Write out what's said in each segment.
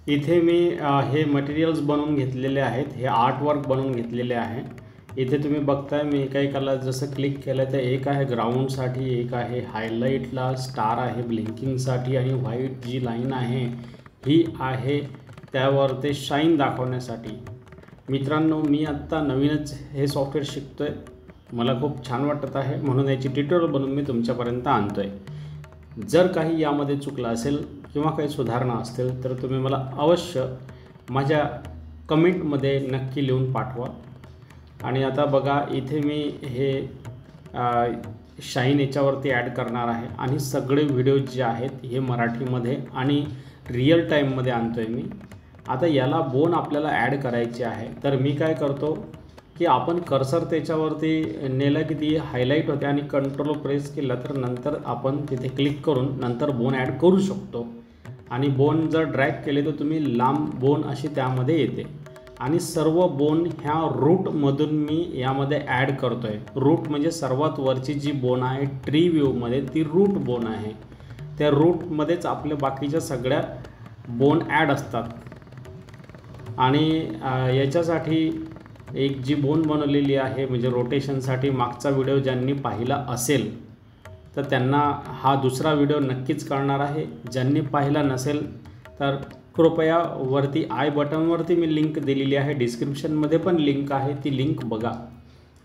इथे मी हे मटेरियल्स बनवून घेतलेले आहेत, हे आर्टवर्क बनवून घेतलेले आहे। इथे तुम्ही बघताय मी एका जसं क्लिक केलं तर एक आहे ग्राउंडसाठी, एक आहे हायलाईटला, स्टार आहे ब्लिंकिंगसाठी आणि व्हाईट जी लाईन आहे ही आहे त्यावर ते शाईन दाखवण्यासाठी। मित्रांनो, मी आत्ता नवीनच हे सॉफ्टवेअर शिकतोय, मला खूप छान वाटत आहे म्हणून याची ट्युटोरियल बनवून मी तुमच्यापर्यंत आणतोय। जर काही यामध्ये चुकलं असेल किंवा काही सुधारणा असतील तर तुम्ही मला अवश्य माझ्या कमेंटमध्ये नक्की लिहून पाठवा। आणि आता बघा, इथे मी हे शाईन याच्यावरती ॲड करणार आहे आणि सगळे व्हिडिओ जे आहेत हे मराठीमध्ये आणि रिअल टाईममध्ये आणतो आहे मी। आता याला बोन आपल्याला ॲड करायची आहे, तर मी काय करतो की आपण कर्सर त्याच्यावरती नेला की ती हायलाईट होते आणि कंट्रोल प्रेस केला तर नंतर आपण तिथे क्लिक करून नंतर बोन ॲड करू शकतो। आणि बोन जर ड्रॅग केले तर तुम्ही लांब बोन अशी त्यामध्ये येते आणि सर्व बोन ह्या रूटमधून मी यामध्ये ॲड करतो आहे। रूट म्हणजे सर्वात वरची जी बोन आहे ट्री व्ह्यूमध्ये ती रूट बोन आहे, त्या रूटमध्येच आपल्या बाकीच्या सगळ्या बोन ॲड असतात। आणि याच्यासाठी एक जी बोन बनवलेली आहे म्हणजे रोटेशनसाठी, मागचा व्हिडिओ ज्यांनी पाहिला असेल तर त्यांना हा दुसरा व्हिडिओ नक्कीच कळणार आहे। ज्यांनी पाहिला नसेल तर कृपया वरती आय बटनवरती मी लिंक दिलेली आहे, डिस्क्रिप्शनमध्ये पण लिंक आहे, ती लिंक बघा।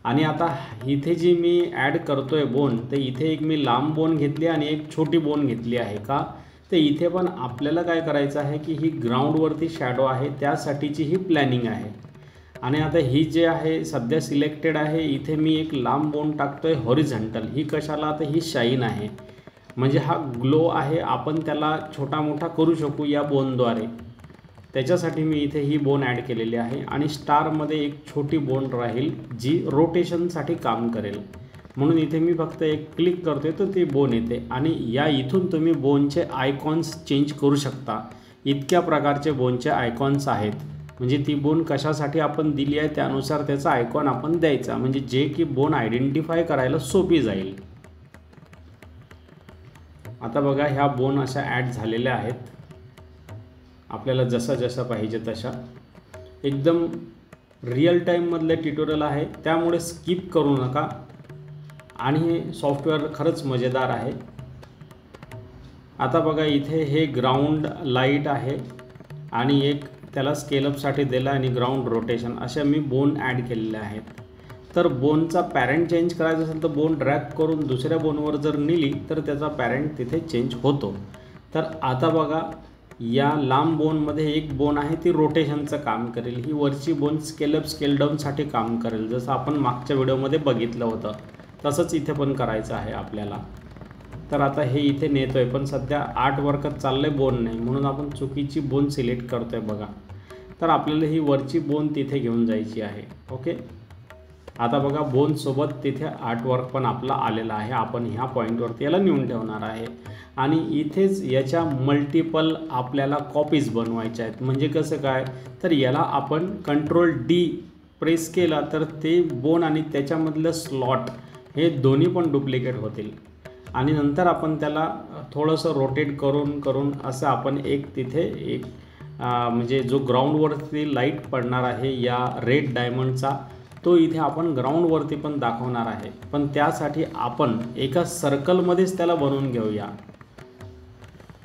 आणि आता इथे जी मी ॲड करतो आहे बोन, तर इथे एक मी लांब बोन घेतली आणि एक छोटी बोन घेतली आहे का, तर इथे पण आपल्याला काय करायचं आहे की ही ग्राउंडवरती शॅडो आहे त्यासाठीची ही प्लॅनिंग आहे। आणि आता ही जे आहे सध्या सिलेक्टेड आहे, इथे मी एक लांब बोन टाकतो आहे हॉरिझॉन्टल। ही कशाला, तर ही शाईन आहे म्हणजे हा ग्लो आहे, आपण त्याला छोटा मोठा करू शकू या बोनद्वारे, त्याच्यासाठी मी इथे ही बोन ॲड केलेली आहे। आणि स्टारमध्ये एक छोटी बोन राहील जी रोटेशनसाठी काम करेल, म्हणून इथे मी फक्त एक क्लिक करतोय तर ती बोन येते। आणि या इथून तुम्ही बोनचे आयकॉन्स चेंज करू शकता, इतक्या प्रकारचे बोनचे आयकॉन्स आहेत। म्हणजे ती बोन कशासाठी आपण दिली आहे त्यानुसार त्याचा आयकॉन आपण द्यायचा, म्हणजे जे की बोन आयडेंटिफाय करायला सोपी जाईल। आता बघा, ह्या बोन अशा ॲड झालेल्या आहेत, आपल्याला जसं पाहिजे तशा। एकदम रिअल टाईममधले ट्युटोरियल आहे त्यामुळे स्किप करू नका आणि हे सॉफ्टवेअर खरंच मजेदार आहे। आता बघा, इथे हे ग्राउंड लाईट आहे आणि एक त्याला स्केलअपसाठी दिला आणि ग्राउंड रोटेशन, अशा मी बोन ॲड केलेल्या आहेत। तर बोनचा पॅरेंट चेंज करायचा असेल तर बोन ड्रॅग करून दुसऱ्या बोनवर जर नेली तर त्याचा पॅरेंट तिथे चेंज होतो। तर आता बघा, या लांब बोनमध्ये एक बोन आहे ती रोटेशनचं काम करेल, ही वरची बोन स्केलअप स्केलडाऊनसाठी काम करेल, जसं आपण मागच्या व्हिडिओमध्ये बघितलं होतं तसंच इथे पण करायचं आहे आपल्याला। तर आता हे इथे नेतो आहे पण सध्या आर्टवर्कच चाललं आहे, बोन नाही, म्हणून आपण चुकीची बोन सिलेक्ट करतो आहे बघा। तर आपल्याला ही वरची बोन तिथे घेऊन जायची आहे। ओके, आता बघा, बोनसोबत तिथे आर्टवर्क पण आपला आलेला आहे, आपण ह्या पॉईंटवरती याला नेऊन ठेवणार आहे। आणि इथेच याच्या मल्टिपल आपल्याला कॉपीज बनवायच्या आहेत। म्हणजे कसं काय, तर याला आपण कंट्रोल डी प्रेस केला तर ते बोन आणि त्याच्यामधलं स्लॉट हे दोन्ही पण डुप्लिकेट होतील। आणि नंतर आपण त्याला थोडंसं रोटेट करून असं आपण एक तिथे एक म्हणजे जो ग्राउंडवरती लाईट पडणार आहे या रेड डायमंडचा, तो इथे आपण ग्राउंडवरती पण दाखवणार आहे। पण त्यासाठी आपण एका सर्कलमध्येच त्याला बनवून घेऊया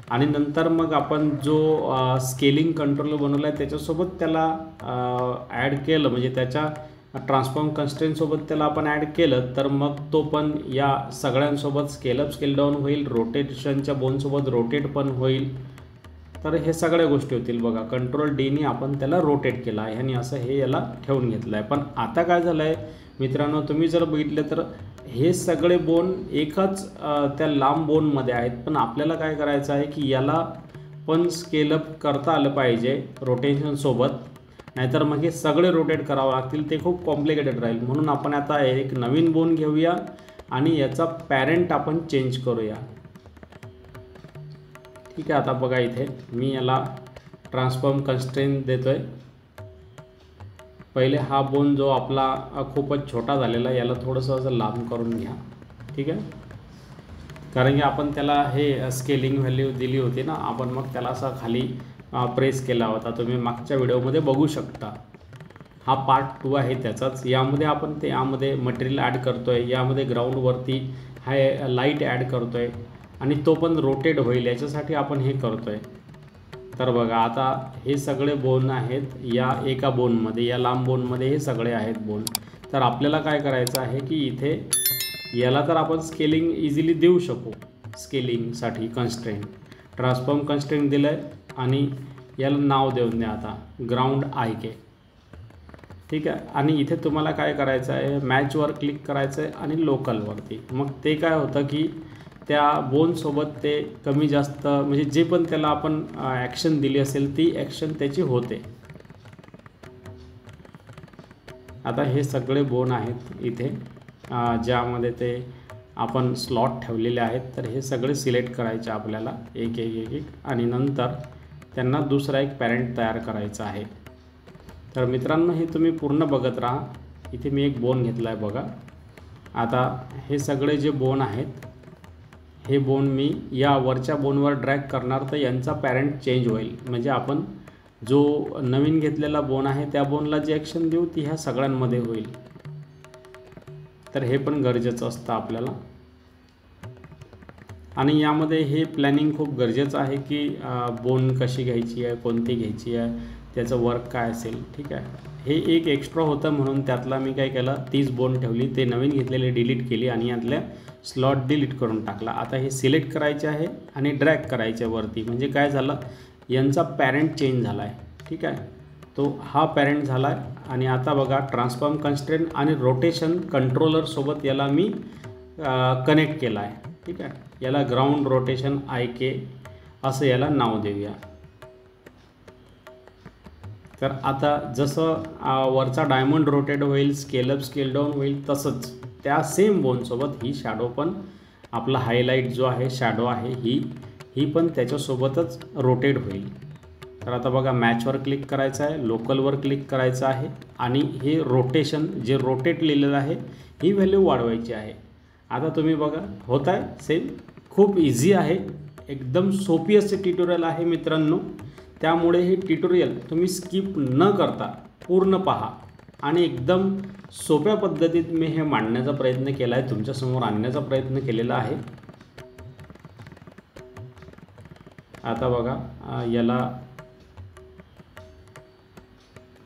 आणि नंतर मग आपण जो स्केलिंग कंट्रोल बनवला आहे त्याच्यासोबत त्याला ॲड केलं, म्हणजे त्याच्या ट्रान्सफॉर्म कन्स्ट्रेंटसोबत त्याला आपण ॲड केलं तर मग तो पण या सगळ्यांसोबत स्केलअप स्केल डाऊन होईल, रोटेशनच्या बोनसोबत रोटेट पण होईल। तर हे सगळ्या गोष्टी होतील बघा, कंट्रोल डीने आपण त्याला रोटेट केला आहे आणि असं हे याला ठेवून घेतलं आहे। पण आता काय झालं आहे मित्रांनो, तुम्ही जर बघितलं तर हे सगळे बोन एकाच त्या लांब बोनमध्ये आहेत, पण आपल्याला काय करायचं आहे की याला पण स्केलअप करता आलं पाहिजे रोटेशनसोबत, नाहीतर मग हे सगळे रोटेट करावं लागतील, ते खूप कॉम्प्लिकेटेड राहील। म्हणून आपण आता एक नवीन बोन घेऊया आणि याचा पॅरेंट आपण चेंज करूया। ठीक आहे, आता बघा, इथे मी याला ट्रान्सफॉर्म कन्स्ट्रेंट देतो आहे। पहिले हा बोन जो आपला खूपच छोटा झालेला आहे याला थोडंसं असं लांब करून घ्या, ठीक आहे, कारण की आपण त्याला हे स्केलिंग व्हॅल्यू दिली होती ना, आपण मग त्याला असं खाली प्रेस केला होता, तुम्ही मागच्या व्हिडिओमध्ये बघू शकता. हा पार्ट 2 आहे त्याचाच. यामध्ये आपण यामध्ये मटेरियल ॲड करतो आहे, यामध्ये ग्राउंडवरती हाय लाईट ॲड करतो आहे आणि तो पण रोटेट होईल याच्यासाठी आपण हे करतो आहे. तर बघा आता हे सगळे बोन आहेत या एका बोनमध्ये, या लांब बोनमध्ये हे सगळे आहेत बोन. तर आपल्याला काय करायचं आहे की इथे याला तर आपण स्केलिंग इझिली देऊ शकू. स्केलिंगसाठी कन्स्ट्रेंट ट्रान्सफॉर्म कन्स्ट्रेंट दिलं आहे आणि याला नाव देऊन द्या आता ग्राउंड IK. ठीक आहे. आणि इथे तुम्हाला काय करायचं आहे, मॅचवर क्लिक करायचं आहे आणि लोकलवरती. मग ते काय होतं की त्या बोनसोबत ते कमी जास्त म्हणजे जे पण त्याला आपण ॲक्शन दिली असेल ती ॲक्शन त्याची होते. आता हे सगळे बोन आहेत इथे ज्यामध्ये ते आपण स्लॉट ठेवलेले आहेत. तर हे सगळे सिलेक्ट करायचे आपल्याला एक एक एक आणि नंतर त्यांना दुसरा एक पॅरेंट तयार करायचा आहे. तर मित्रांनो हे तुम्ही पूर्ण बघत राहा. इथे मी एक बोन घेतला आहे बघा. आता हे सगळे जे बोन आहेत हे बोन मी या वरच्या बोनवर ड्रॅग करणार तर यांचा पॅरेंट चेंज होईल. म्हणजे आपण जो नवीन घेतलेला बोन आहे त्या बोनला जी ॲक्शन देऊ ती ह्या सगळ्यांमध्ये होईल. तर हे पण गरजेचं असतं आपल्याला. आणि यामध्ये हे प्लॅनिंग खूप गरजेचं आहे की बोन कशी घ्यायची आहे, कोणती घ्यायची आहे, त्याचं वर्क काय असेल. ठीक आहे. हे एक एक्स्ट्रा होतं म्हणून त्यातला मी काय केलं 30 बोन ठेवली, ते नवीन घेतलेले डिलीट केली आणि यातल्या स्लॉट डिलीट करून टाकला. आता हे सिलेक्ट करायचे आहे आणि ड्रॅग करायचे वरती. म्हणजे काय झालं, यांचा पॅरेंट चेंज झाला आहे. ठीक आहे. तो हा पॅरेंट झाला आहे. आणि आता बघा ट्रान्सफॉर्म कन्स्ट्रेंट आणि रोटेशन कंट्रोलरसोबत याला मी कनेक्ट केला आहे. ठीक आहे. याला ग्राउंड रोटेशन IK असं याला नाव देऊया. तर आता जसं वरचा डायमंड रोटेट होईल, स्केलअप स्केल डाऊन होईल, तसंच त्या सेम बोनसोबत ही शॅडो पण आपला हायलाईट जो आहे शॅडो आहे ही पण त्याच्यासोबतच रोटेट होईल. तर आता बघा मॅचवर क्लिक करायचं आहे, लोकलवर क्लिक करायचं आहे आणि हे रोटेशन जे रोटेट लिहिलेलं आहे ही व्हॅल्यू वाढवायची आहे. आता तुम्ही बघा होत आहे सेम. खूप इझी आहे, एकदम सोपी असे ट्युटोरियल आहे मित्रांनो. त्यामुळे हे ट्युटोरियल तुम्ही स्किप न करता पूर्ण पहा आणि एकदम सोप्या पद्धतीत मी हे मांडण्याचा प्रयत्न केला आहे, तुमच्यासमोर आणण्याचा प्रयत्न केलेला आहे. आता बघा याला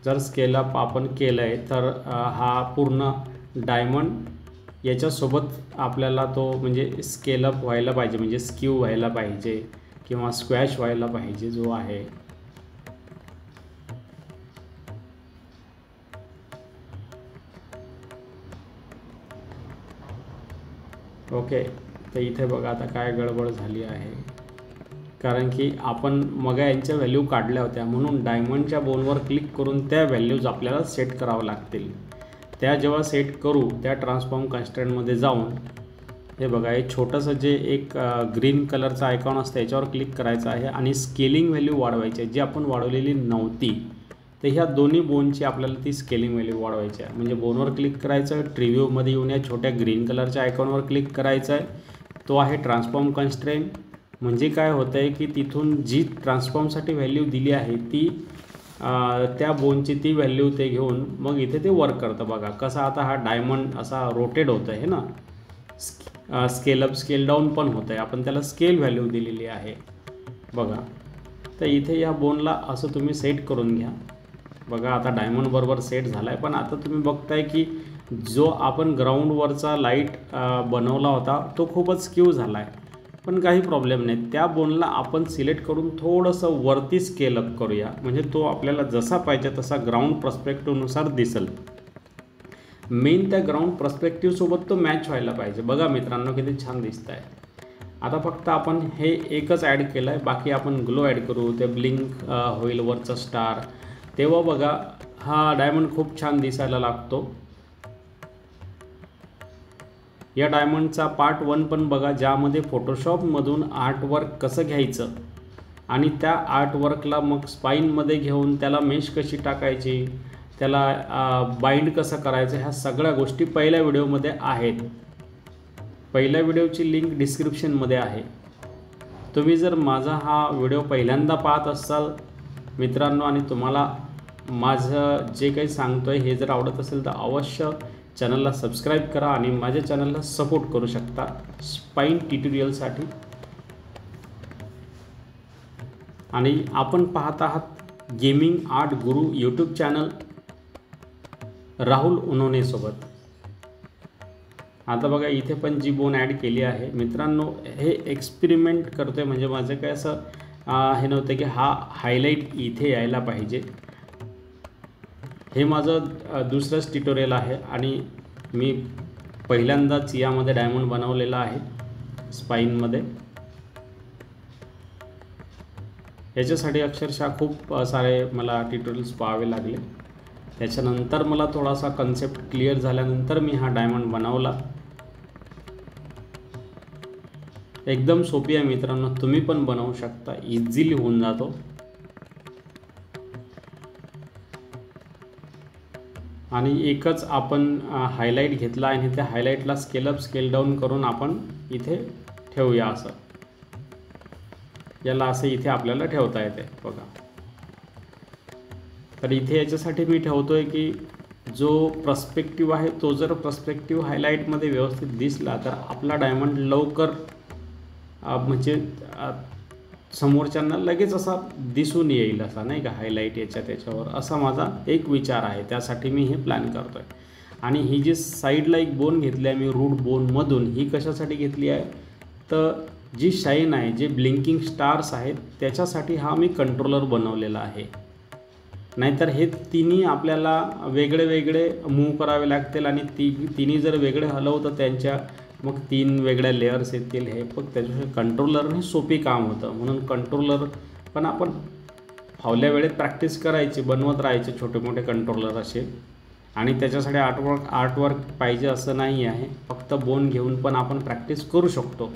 जर स्केलअप आपण केलं आहे तर हा पूर्ण डायमंड याच्यासोबत आपल्याला तो म्हणजे स्केलअप व्हायला पाहिजे, म्हणजे स्क्यू व्हायला पाहिजे किंवा स्क्वॅश व्हायला पाहिजे जो आहे. ओके. तर इथे बघा आता काय गडबड झाली आहे, कारण की आपण मग यांच्या व्हॅल्यू काढल्या होत्या म्हणून डायमंडच्या बोनवर क्लिक करून त्या व्हॅल्यूज आपल्याला सेट करावं लागतील. त्या जेव्हा सेट करू त्या ट्रान्सफॉर्म कन्स्ट्रेंटमध्ये जाऊन हे बघा हे छोटंसं जे एक ग्रीन कलरचं आयकॉन असतं याच्यावर क्लिक करायचं आहे आणि स्केलिंग व्हॅल्यू वाढवायची आहे जी आपण वाढवलेली नव्हती. तर ह्या दोन्ही बोनची आपल्याला ती स्केलिंग व्हॅल्यू वाढवायची आहे. म्हणजे बोनवर क्लिक करायचं आहे, ट्रिव्ह्यूमध्ये येऊन या छोट्या ग्रीन कलरच्या आयकॉनवर क्लिक करायचं आहे, तो आहे ट्रान्सफॉर्म कन्स्ट्रेंट. म्हणजे काय होतं आहे की तिथून जी ट्रान्सफॉर्मसाठी व्हॅल्यू दिली आहे ती त्या बोनची ती व्हॅल्यू ते घेऊन मग इथे ते वर्क करतं. बघा कसा आता हा डायमंड असा रोटेट होतं आहे ना, स्केलअप स्केल डाऊन पण होतं आहे. आपण त्याला स्केल व्हॅल्यू दिलेली आहे बघा. तर इथे या बोनला असं तुम्ही सेट करून घ्या. बघा आता डायमंड बरोबर सेट झाला आहे. पण आता तुम्ही बघताय की जो आपण ग्राउंडवरचा लाईट बनवला होता तो खूपच स्क्यू झाला आहे. पण काही प्रॉब्लेम नाही, त्या बोनला आपण सिलेक्ट करून थोडंसं वरती स्केल अप करूया, म्हणजे तो आपल्याला जसा पाहिजे तसा ग्राउंड पर्स्पेक्टिव्हनुसार दिसेल. मेन त्या ग्राउंड पर्स्पेक्टिव्हसोबत तो मॅच व्हायला पाहिजे. बघा मित्रांनो किती छान दिसत आहे. आता फक्त आपण हे एकच ॲड केलं आहे, बाकी आपण ग्लो ॲड करू, ते ब्लिंक होईल वरचा स्टार, तेव्हा बघा हा डायमंड खूप छान दिसायला लागतो. या डायमंडचा पार्ट 1 पण बघा, ज्यामध्ये फोटोशॉपमधून आर्टवर्क कसं घ्यायचं आणि त्या आर्टवर्कला मग स्पाईनमध्ये घेऊन त्याला मेश कशी टाकायची, त्याला बाइंड कसं करायचं, ह्या सगळ्या गोष्टी पहिल्या व्हिडिओमध्ये आहेत. पहिल्या व्हिडिओची लिंक डिस्क्रिप्शनमध्ये आहे. तुम्ही जर माझा हा व्हिडिओ पहिल्यांदा पाहत असाल मित्रांनो, आणि तुम्हाला माझं जे काही सांगतो आहे हे जर आवडत असेल तर अवश्य चॅनलला सबस्क्राईब करा आणि माझ्या चॅनलला सपोर्ट करू शकता स्पाईन ट्युटोरियलसाठी. आणि आपण पाहत आहात गेमिंग आर्ट गुरु यूट्यूब चॅनल राहुल उनोने सोबत. आता बघा इथे पण जी बोन ॲड केली आहे मित्रांनो, हे एक्सपेरिमेंट करतो आहे. म्हणजे माझं काय असं हे नव्हतं की हा हायलाईट इथे यायला पाहिजे. हे माझं दुसरंच ट्युटोरियल आहे आणि मी पहिल्यांदाच यामध्ये डायमंड बनवलेला आहे स्पाईनमध्ये. याच्यासाठी अक्षरशः खूप सारे मला ट्युटोरियल्स पाहावे लागले. त्याच्यानंतर मला थोडासा कन्सेप्ट क्लिअर झाल्यानंतर मी हा डायमंड बनवला. एकदम सोपी आहे मित्रांनो, तुम्ही पण बनवू शकता, इझिली होऊन जातो. आणि एकच आपण हायलाईट घेतला आणि त्या हायलाईटला स्केल डाऊन करून आपण इथे ठेवूया. असं याला असं इथे आपल्याला ठेवता येते बघा. तर इथे याच्यासाठी मी ठेवतोय की जो पर्स्पेक्टिव्ह आहे तो जर पर्स्पेक्टिव्ह हायलाईटमध्ये व्यवस्थित दिसला तर आपला डायमंड लवकर म्हणजे समोरच्यांना लगेच असा दिसून येईल, असा नाही का हायलाईट त्याच्यावर. असा माझा एक विचार आहे, त्यासाठी मी हे प्लॅन करतो आहे. आणि ही जी साईडला एक बोन घेतली आहे मी रूट बोनमधून, ही कशासाठी घेतली आहे तर जी शाईन आहे, जे ब्लिंकिंग स्टार्स आहेत त्याच्यासाठी हा मी कंट्रोलर बनवलेला आहे. नाहीतर हे तिन्ही आपल्याला वेगळे वेगळे मूव्ह करावे लागतील आणि तिन्ही जर वेगळे हलवतं त्यांच्या मग 3 वेगळ्या लेअर्स येतील. हे फक्त त्याच्याशिवाय कंट्रोलरने सोपी काम होतं. म्हणून कंट्रोलर पण आपण फावल्या वेळेत प्रॅक्टिस करायची, बनवत राहायचे छोटे मोठे कंट्रोलर असे. आणि त्याच्यासाठी आर्टवर्क पाहिजे असं नाही आहे, फक्त बोन घेऊन पण आपण प्रॅक्टिस करू शकतो.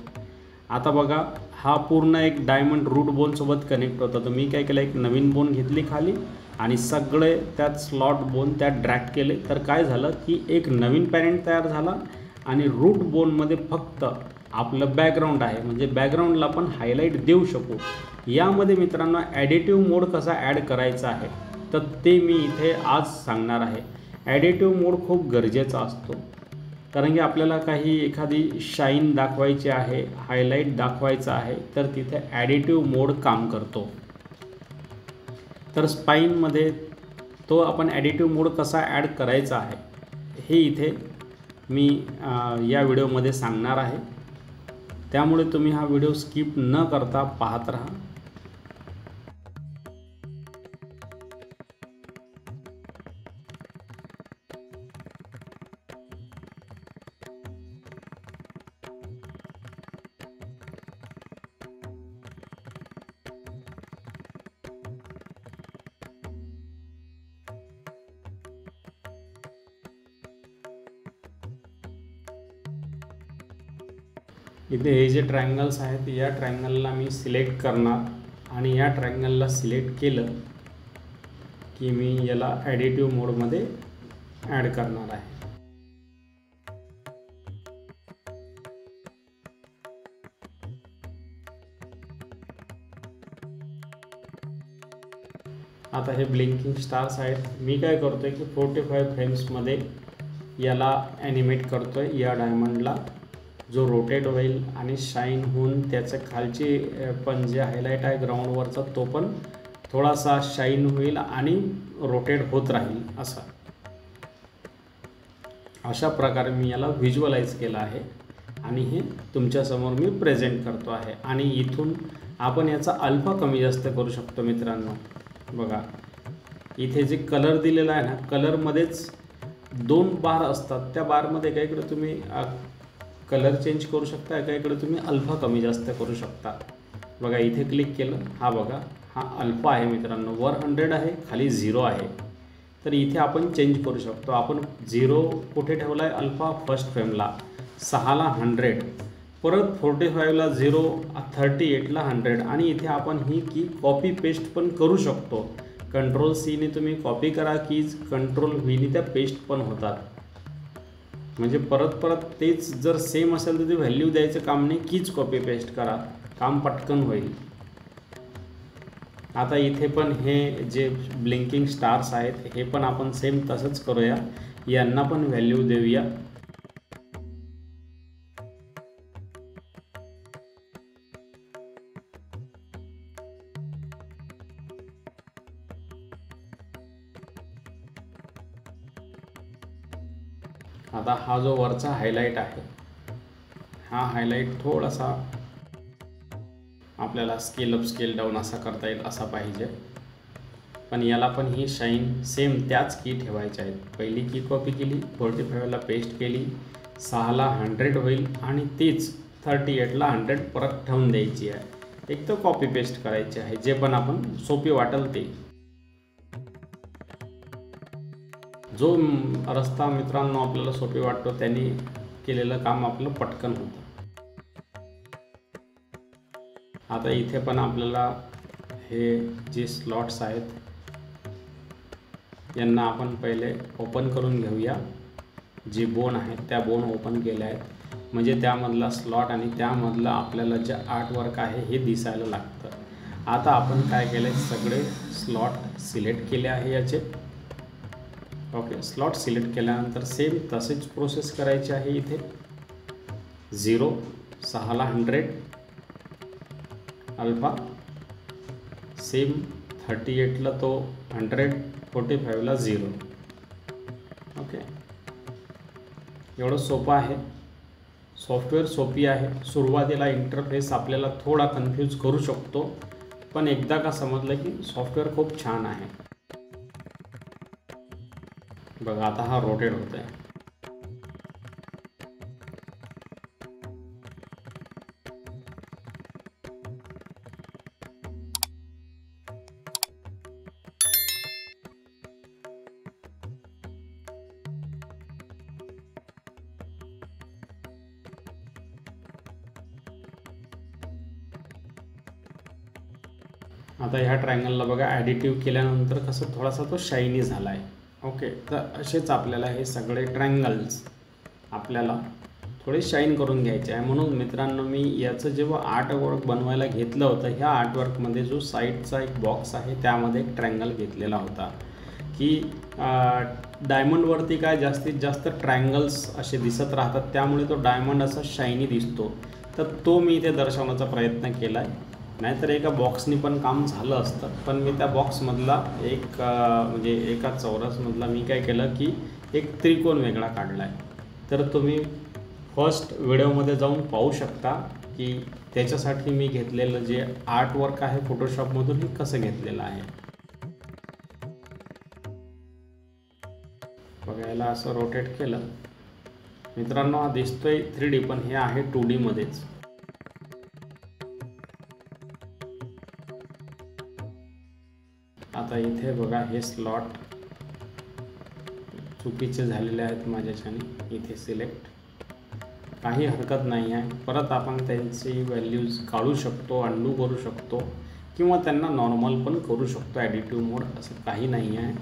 आता बघा हा पूर्ण एक डायमंड रूट बोनसोबत कनेक्ट होता. तर मी काय केलं, एक नवीन बोन घेतली खाली आणि सगळे त्यात स्लॉट बोन त्यात ड्रॅग केले. तर काय झालं की एक नवीन पॅरेंट तयार झाला आणि रूट बोनमध्ये फक्त आपलं बॅकग्राऊंड आहे. म्हणजे बॅकग्राऊंडला आपण हायलाईट देऊ शकू. यामध्ये मित्रांनो ॲडिटिव्ह मोड कसा ॲड करायचा आहे तर ते मी इथे आज सांगणार आहे. ॲडिटिव्ह मोड खूप गरजेचा असतो, कारण की आपल्याला एखादी शाईन दाखवायची आहे, हायलाईट दाखवायचा आहे तर तिथे ॲडिटिव्ह मोड काम करतो. तर स्पाईनमध्ये तो आपण ॲडिटिव्ह मोड कसा ॲड करायचा आहे हे इथे मी या व्हिडिओमध्ये सांगणार आहे. त्यामुळे तुम्ही हा व्हिडिओ स्किप न करता पाहत राहा. इथे हे जे ट्रायंगल्स आहेत या ट्रायंगलला मी सिलेक्ट करणार आणि या ट्रायंगलला सिलेक्ट केलं की मी याला ॲडिटिव्ह मोडमध्ये ॲड करणार आहे. आता हे ब्लिंकिंग स्टार्स आहेत. मी काय करतो आहे की 45 फ्रेम्समध्ये याला ॲनिमेट करतो आहे. या डायमंडला जो रोटेट होईल आणि शाईन होऊन त्याचं खालची पण जे हायलाईट आहे ग्राउंडवरचा तो पण थोडासा शाईन होईल आणि रोटेट होत राहील. अशा प्रकारे मी याला व्हिज्युअलाइज केलं आहे आणि हे तुमच्यासमोर मी प्रेझेंट करतो आहे. आणि इथून आपण याचा अल्फा कमी जास्त करू शकतो मित्रांनो. बघा इथे जे कलर दिलेला आहे ना, कलरमध्येच 2 बार असतात. त्या बारमध्ये एका इकडे तुम्ही कलर चेंज करू शकता, एका इकडे तुम्ही अल्फा कमी जास्त करू शकता. बघा इथे क्लिक केलं, हा बघा हा अल्फा आहे मित्रांनो, वर 100 आहे खाली 0 आहे. तर इथे आपण चेंज करू शकतो. आपण 0 कुठे ठेवला आहे, अल्फा फर्स्ट फ्रेमला, 6ला 100, परत 45ला 0, 38ला 100. आणि इथे आपण ही की कॉपी पेस्ट पण करू शकतो. कंट्रोल सीने तुम्ही कॉपी करा कीज, कंट्रोल व्हीने त्या पेस्ट पण होतात. म्हणजे परत तेच जर सेम असेल तर ती व्हॅल्यू द्यायचं काम नाही, कीच कॉपी पेस्ट करा, काम पटकन होईल. आता इथे पण हे जे ब्लिंकिंग स्टार्स आहेत हे पण आपण सेम तसंच करूया, यांना पण व्हॅल्यू देऊया. आता हा जो वरचा हायलाइट आहे, हा हायलाइट थोडासा आपल्याला स्केल अप स्केल डाऊन असा करता येईल असा पाहिजे. पण याला पण ही शाईन सेम त्याच की ठेवायच्या आहेत. पहिली की कॉपी केली, 45ला पेस्ट केली, 6ला 100 होईल आणि तीच 38ला 100 परत ठेवून द्यायची आहे. एक तर कॉपी पेस्ट करायची आहे, जे पण आपण सोपी वाटेल ते. जो रस्ता मित्रांनो आपल्याला सोपी वाटतो त्यांनी केलेलं काम आपलं पटकन होतं. आता इथे पण आपल्याला हे जे स्लॉट्स आहेत यांना आपण पहिले ओपन करून घेऊया. जे बोन आहेत त्या बोन ओपन केल्या आहेत, म्हणजे त्यामधला स्लॉट आणि त्यामधलं आपल्याला जे आर्टवर्क आहे हे दिसायला लागतं. आता आपण काय केलं, सगळे स्लॉट सिलेक्ट केले आहे याचे. ओके, स्लॉट सिलेक्ट केल्यानंतर सेम तसेच प्रोसेस करायची आहे. इथे 0, 6ला 100 अल्फा, सेम 38ला तो 100, 45ला 0. ओके, एवढं सोपं आहे. सॉफ्टवेअर सोपी आहे. सुरुवातीला इंटरफेस आपल्याला थोडा कन्फ्यूज करू शकतो, पण एकदा का समजलं की सॉफ्टवेअर खूप छान आहे. बघा आता हा रोटेट होत आहे. आता ह्या ट्रायंगलला बघा ॲडिटिव्ह केल्यानंतर कसं थोडासा तो शायनी झाला आहे. ओके, तर असेच आपल्याला हे सगळे ट्रायंगल्स आपल्याला थोडे शाईन करून घ्यायचे आहे. म्हणून मित्रांनो मी याचं जेव्हा आर्टवर्क बनवायला घेतलं होतं, ह्या आर्टवर्कमध्ये जो साईडचा एक बॉक्स आहे त्यामध्ये एक ट्रायंगल घेतलेला होता की डायमंडवरती काय जास्तीत जास्त ट्रायंगल्स असे दिसत राहतात, त्यामुळे तो डायमंड असा शायनी दिसतो. तर तो मी इथे दर्शवण्याचा प्रयत्न केला आहे. नाहीतर एका बॉक्सनी पण काम झालं असतं, पण मी त्या बॉक्समधला एक म्हणजे एका चौरसमधला मी काय केलं की एक त्रिकोण वेगळा काढला आहे. तर तुम्ही फर्स्ट व्हिडिओमध्ये जाऊन पाहू शकता की त्याच्यासाठी मी घेतलेलं जे आर्टवर्क आहे फोटोशॉपमधून हे कसं घेतलेलं आहे. बघायला असं रोटेट केलं मित्रांनो, हा दिसतोय 3D पण हे आहे 2D मध्येच. आता इथे बघा हे स्लॉट चुकीचे झालेले आहेत माझ्याच्याने. इथे सिलेक्ट, काही हरकत नाही आहे. परत आपण त्यांची व्हॅल्यूज काढू शकतो, अंडू करू शकतो किंवा त्यांना नॉर्मल पण करू शकतो. ॲडिटिव्ह मोड असं काही नाही आहे.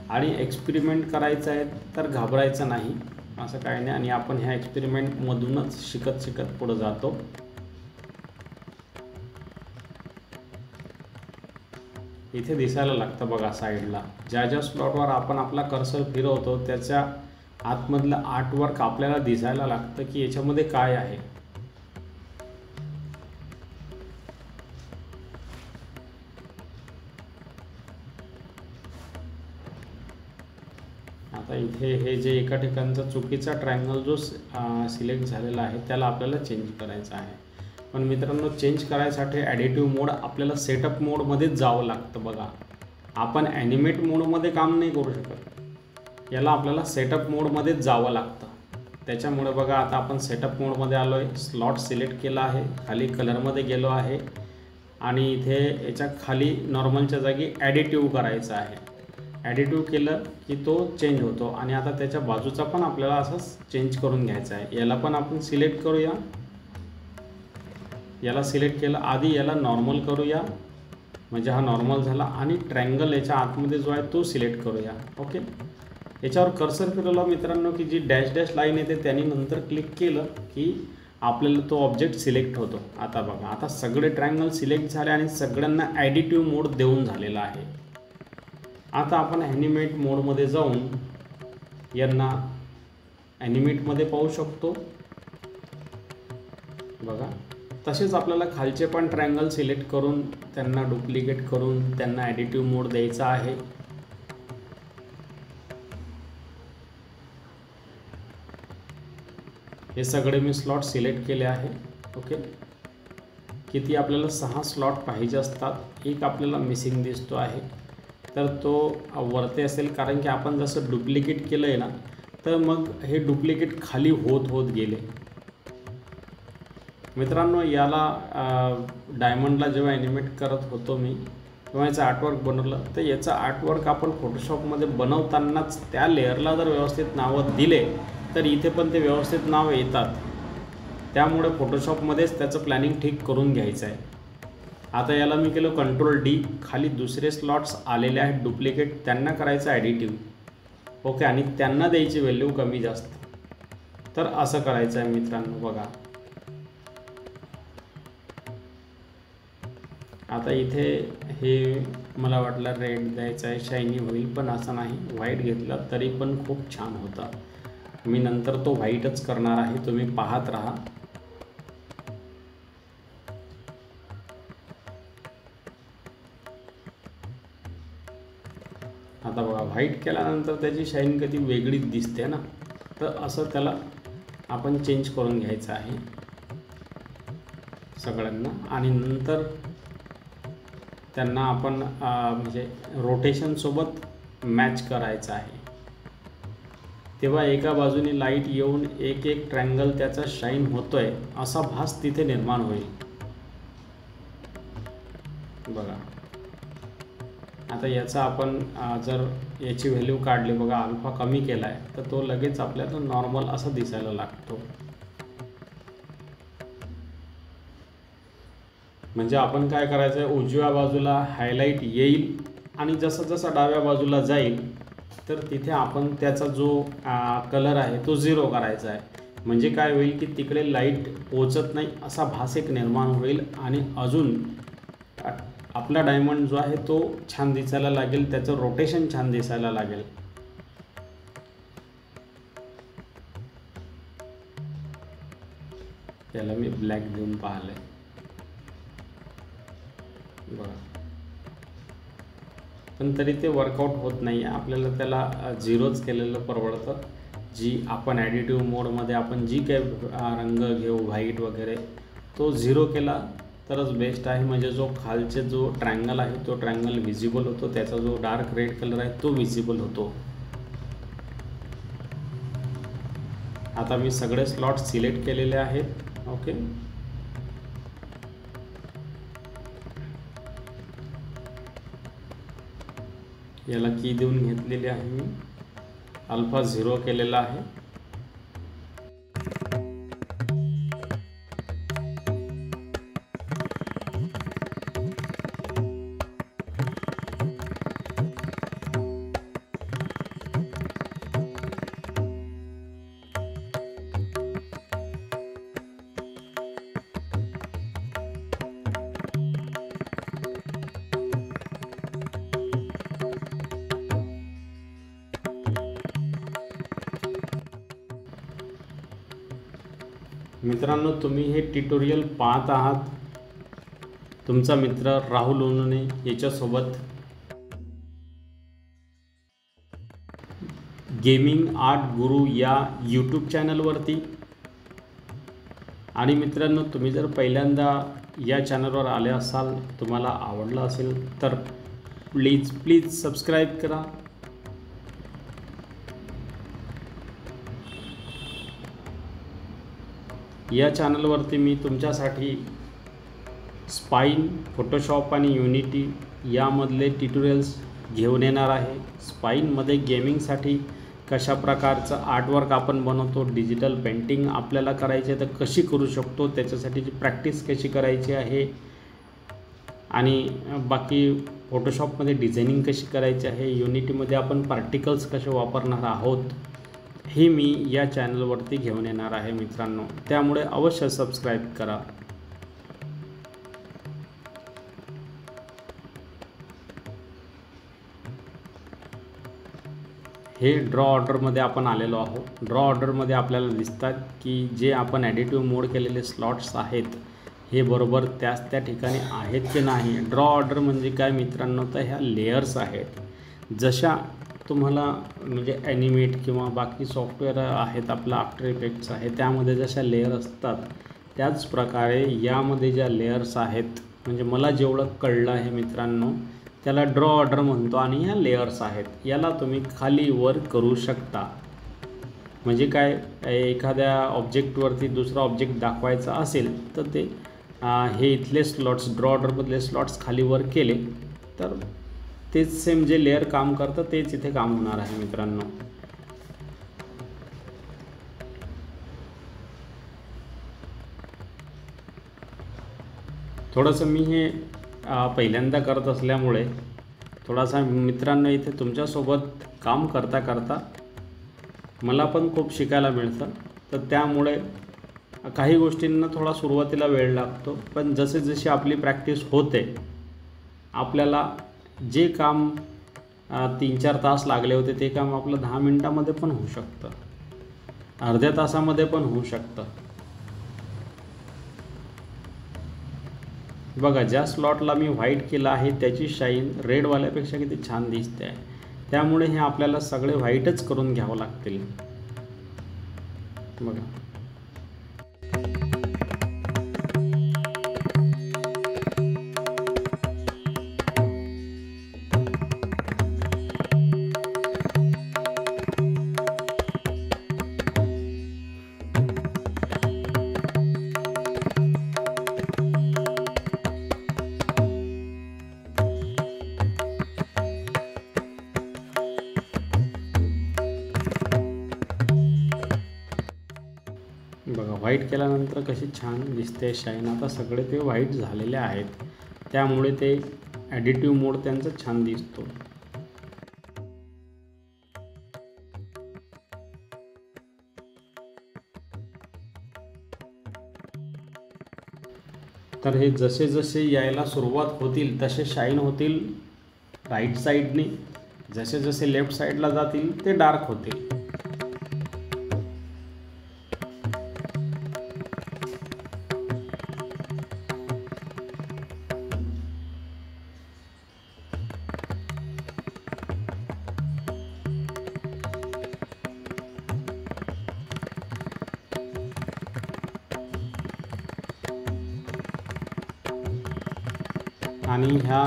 आणि एक्सपेरिमेंट करायचं आहे तर घाबरायचं नाही, असं काही नाही. आणि आपण ह्या एक्सपेरिमेंटमधूनच शिकत शिकत पुढं जातो. इथे दिसायला लागतं बघा साईडला, ज्या ज्या स्लॉटवर आपण आपला कर्सर फिरवतो त्याच्या आतमधलं आर्टवर्क आपल्याला दिसायला लागतं की याच्यामध्ये काय आहे. आता इथे हे जे एका ठिकाणचा चुकीचा ट्रायंगल जो सिलेक्ट झालेला आहे त्याला आपल्याला चेंज करायचा आहे. पण मित्रांनो, चेंज करायसाठी ॲडिटिव्ह मोड आपल्याला सेटअप मोडमध्येच जावं लागतं. बघा, आपण ॲनिमेट मोडमध्ये काम नाही करू शकत, याला आपल्याला सेटअप मोडमध्येच जावं लागतं. त्याच्यामुळे बघा आता आपण सेटअप मोडमध्ये आलो आहे. स्लॉट सिलेक्ट केला आहे, खाली कलरमध्ये गेलो आहे आणि इथे याच्या खाली नॉर्मलच्या जागी ॲडिटिव्ह करायचं आहे. ॲडिटिव्ह केलं की तो चेंज होतो. आणि आता त्याच्या बाजूचा पण आपल्याला असंच चेंज करून घ्यायचा आहे. याला पण आपण सिलेक्ट करूया. याला सिलेक्ट केलं, आधी याला नॉर्मल करूया म्हणजे हा नॉर्मल झाला. आणि ट्रायंगल याच्या आतमध्ये जो आहे तो सिलेक्ट करूया. ओके, याच्यावर कर्सर फिरवला मित्रांनो की जी डॅश डॅश लाईन येते त्याने नंतर क्लिक केलं की आपल्याला तो ऑब्जेक्ट सिलेक्ट होतो. आता बघा, आता सगळे ट्रायंगल सिलेक्ट झाले आणि सगळ्यांना ॲडिटिव्ह मोड देऊन झालेला आहे. आता आपण ॲनिमेट मोडमध्ये जाऊन यांना ॲनिमेटमध्ये पाहू शकतो. बघा, तसेच आपल्याला खालचे पण ट्रायंगल सिलेक्ट करून त्यांना डुप्लिकेट करून त्यांना ॲडिटिव्ह मोड द्यायचा आहे. हे सगळे मी स्लॉट सिलेक्ट केले आहे. ओके, किती आपल्याला 6 स्लॉट पाहिजे असतात. एक आपल्याला मिसिंग दिसतो आहे, तर तो वरती असेल, कारण की आपण जसं डुप्लिकेट केलं आहे ना, तर मग हे डुप्लिकेट खाली होत गेले. मित्रांनो, याला डायमंडला जेव्हा ॲनिमेट करत होतो मी, तेव्हा याचं आर्टवर्क बनवलं. तर याचं आर्टवर्क आपण फोटोशॉपमध्ये बनवतानाच त्या लेअरला जर व्यवस्थित नावं दिले तर इथे पण ते व्यवस्थित नाव येतात. त्यामुळे फोटोशॉपमध्येच त्याचं प्लॅनिंग ठीक करून घ्यायचं आहे. आता याला मी केलं Ctrl+D, खाली दुसरे स्लॉट्स आलेले आहेत डुप्लिकेट, त्यांना करायचं ॲडिटिव्ह. ओके, आणि त्यांना द्यायची व्हॅल्यू कमी जास्त. तर असं करायचं आहे मित्रांनो. बघा, आता इथे हे मला वाटलं रेड द्यायचं आहे, शायनी होईल, पण असं नाही. व्हाईट घेतला तरी पण खूप छान होता. मी नंतर तो व्हाईटच करणार आहे, तुम्ही पाहत राहा. आता बघा, व्हाईट केल्यानंतर त्याची शाईन कधी वेगळीच दिसते ना, तर असं त्याला आपण चेंज करून घ्यायचं आहे सगळ्यांना. आणि नंतर त्यांना आपण म्हणजे रोटेशनसोबत मॅच करायचं आहे. तेव्हा एका बाजूने लाईट येऊन एक एक ट्रायंगल त्याचा शाईन होतोय असा भास तिथे निर्माण होईल. बघा, आता याचा आपण जर याची व्हॅल्यू काढली, बघा अल्फा कमी केला आहे, तर तो लगेच आपल्याला नॉर्मल असं दिसायला लागतो. म्हणजे आपण काय करायचं आहे, उजव्या बाजूला हायलाईट येईल आणि जसं जसं डाव्या बाजूला जाईल तर तिथे आपण त्याचा जो कलर आहे तो 0 करायचा आहे. म्हणजे काय होईल की तिकडे लाईट पोचत नाही असा भास एक निर्माण होईल आणि अजून आपला डायमंड जो आहे तो छान दिसायला लागेल, त्याचं रोटेशन छान दिसायला लागेल. त्याला मी ब्लॅक देऊन पाहिलंय. बघा, पण तरी ते वर्कआउट होत नाही आहे. आपल्याला त्याला 0च केलेलं परवडतं. जी आपण ॲडिटिव्ह मोडमध्ये आपण जी काही रंग घेऊ, व्हाईट वगैरे, तो 0 केला तरच बेस्ट आहे. म्हणजे जो खालचे जो ट्रायंगल आहे तो ट्रायंगल विजिबल होतो, त्याचा जो डार्क रेड कलर आहे तो विजिबल होतो. आता मी सगळे स्लॉट सिलेक्ट केलेले आहेत. ओके, याला की देऊन घेतलेली आहे मी, अल्फा 0 केलेला आहे. मित्रांनो, तुम्ही हे ट्युटोरियल पाहत आहात. तुमचा मित्र राहुल उनुने याच्यासोबत गेमिंग आर्ट गुरु या यूट्यूब चॅनलवरती. आणि मित्रांनो, तुम्ही जर पहिल्यांदा या चॅनलवर आले असाल, तुम्हाला आवडलं असेल तर प्लीज सबस्क्राईब करा. या चॅनलवरती मी तुमच्यासाठी स्पाईन, फोटोशॉप आणि युनिटी यामधले ट्युटोरियल्स घेऊन येणार आहे. स्पाईनमध्ये गेमिंगसाठी कशा प्रकारचं आर्टवर्क आपण बनवतो, डिजिटल पेंटिंग आपल्याला करायची आहे तर कशी करू शकतो, त्याच्यासाठीची प्रॅक्टिस कशी करायची आहे, आणि बाकी फोटोशॉपमध्ये डिझायनिंग कशी करायची आहे, युनिटीमध्ये आपण पार्टिकल्स कसे वापरणार आहोत, हे मी या चॅनलवरती घेऊन येणार आहे मित्रांनो, त्यामुळे अवश्य सबस्क्राईब करा. हे ड्रॉ ऑर्डरमध्ये आपण आलेलो आहोत. ड्रॉ ऑर्डरमध्ये आपल्याला दिसतात की जे आपण ॲडिटिव्ह मोड केलेले स्लॉट्स आहेत हे बरोबर त्या ठिकाणी आहेत की नाही. ड्रॉ ऑर्डर म्हणजे काय मित्रांनो, तर ह्या लेयर्स आहेत. जशा तुम्हाला म्हणजे ॲनिमेट किंवा बाकी सॉफ्टवेअर आहेत, आपला आफ्टर इफेक्ट्स आहे, त्यामध्ये जशा लेयर असतात त्याच प्रकारे यामध्ये ज्या लेयर्स आहेत, म्हणजे मला जेवढं कळलं आहे मित्रांनो, त्याला ड्रॉ ऑर्डर म्हणतो. आणि ह्या लेयर्स आहेत, याला तुम्ही खाली वर करू शकता. म्हणजे काय, एखाद्या ऑब्जेक्टवरती दुसरा ऑब्जेक्ट दाखवायचा असेल तर ते हे इथले स्लॉट्स, ड्रॉ ऑर्डरमधले स्लॉट्स खाली वर केले तर तेच सेम जे लेयर काम करतं तेच इथे काम होणार आहे मित्रांनो. थोडंसं मी हे पहिल्यांदा करत असल्यामुळे थोडासा मित्रांनो इथे तुमच्यासोबत काम करता करता मला पण खूप शिकायला मिळतं. तर त्यामुळे काही गोष्टींना थोडा सुरुवातीला वेळ लागतो, पण जसे जशी आपली प्रॅक्टिस होते आपल्याला जे काम 3-4 तास लागले होते ते काम आपलं 10 मिनटामध्ये पण होऊ शकतं, अर्ध्या तासामध्ये पण होऊ शकतं. बघा, ज्या स्लॉटला मी व्हाईट केलं आहे त्याची शाईन रेडवाल्यापेक्षा किती छान दिसते आहे. त्यामुळे हे आपल्याला सगळे व्हाईटच करून घ्यावं लागतील. बघा, व्हाईट केल्यानंतर कशी छान दिसते शाईन. आता सगळे ते व्हाईट झालेले आहेत, त्यामुळे ते ॲडिटिव्ह मोड त्यांचा छान दिसतो. तर हे जसे जसे यायला सुरुवात होतील तसे शाईन होतील राईट साईडने, जसे जसे लेफ्ट साईडला जातील ते डार्क होतील. आणि ह्या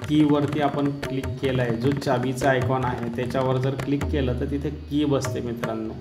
कीवरती आपण क्लिक केलं आहे, जो चाबीचा आयकॉन आहे त्याच्यावर जर क्लिक केलं तर तिथे की बसते मित्रांनो.